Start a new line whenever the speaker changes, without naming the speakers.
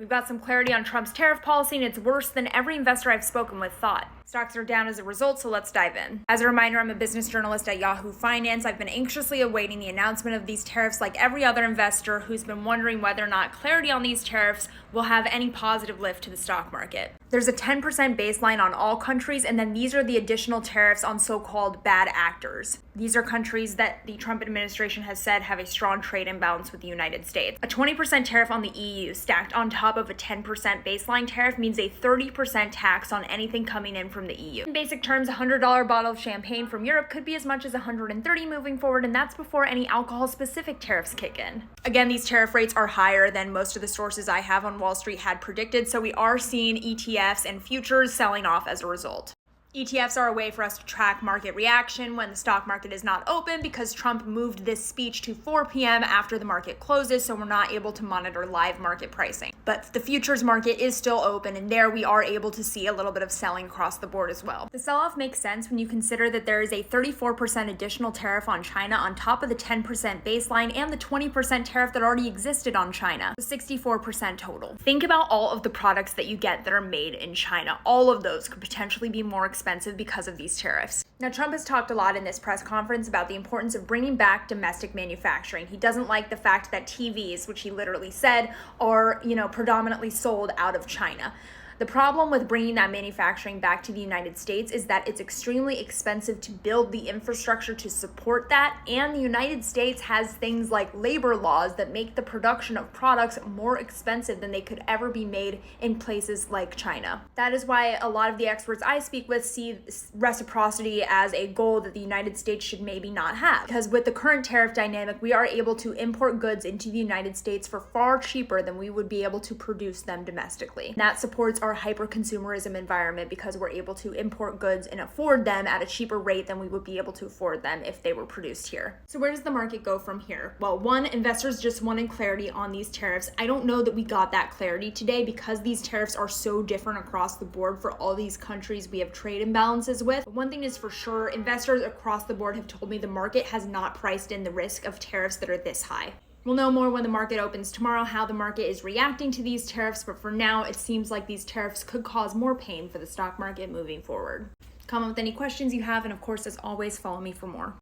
We've got some clarity on Trump's tariff policy, and it's worse than every investor I've spoken with thought. Stocks are down as a result, so let's dive in. As a reminder, I'm a business journalist at Yahoo Finance. I've been anxiously awaiting the announcement of these tariffs like every other investor who's been wondering whether or not clarity on these tariffs will have any positive lift to the stock market. There's a 10% baseline on all countries, and then these are the additional tariffs on so-called bad actors. These are countries that the Trump administration has said have a strong trade imbalance with the United States. A 20% tariff on the EU stacked on top of a 10% baseline tariff means a 30% tax on anything coming in from the EU. In basic terms, a $100 bottle of champagne from Europe could be as much as $130 moving forward, and that's before any alcohol-specific tariffs kick in. Again, these tariff rates are higher than most of the sources I have on Wall Street had predicted, so we are seeing ETFs and futures selling off as a result. ETFs are a way for us to track market reaction when the stock market is not open because Trump moved this speech to 4 p.m. after the market closes, so we're not able to monitor live market pricing. But the futures market is still open, and there we are able to see a little bit of selling across the board as well. The sell-off makes sense when you consider that there is a 34% additional tariff on China on top of the 10% baseline and the 20% tariff that already existed on China, so 64% total. Think about all of the products that you get that are made in China. All of those could potentially be more expensive because of these tariffs. Now, Trump has talked a lot in this press conference about the importance of bringing back domestic manufacturing. He doesn't like the fact that TVs, which he literally said, are, predominantly sold out of China. The problem with bringing that manufacturing back to the United States is that it's extremely expensive to build the infrastructure to support that, and the United States has things like labor laws that make the production of products more expensive than they could ever be made in places like China. That is why a lot of the experts I speak with see reciprocity as a goal that the United States should maybe not have. Because with the current tariff dynamic, we are able to import goods into the United States for far cheaper than we would be able to produce them domestically. That supports our hyper-consumerism environment because we're able to import goods and afford them at a cheaper rate than we would be able to afford them if they were produced here. So where does the market go from here? Well, one, investors just wanted clarity on these tariffs. I don't know that we got that clarity today because these tariffs are so different across the board for all these countries we have trade imbalances with. But one thing is for sure, investors across the board have told me the market has not priced in the risk of tariffs that are this high. We'll know more when the market opens tomorrow how the market is reacting to these tariffs, but for now, it seems like these tariffs could cause more pain for the stock market moving forward. Comment with any questions you have, and of course, as always, follow me for more.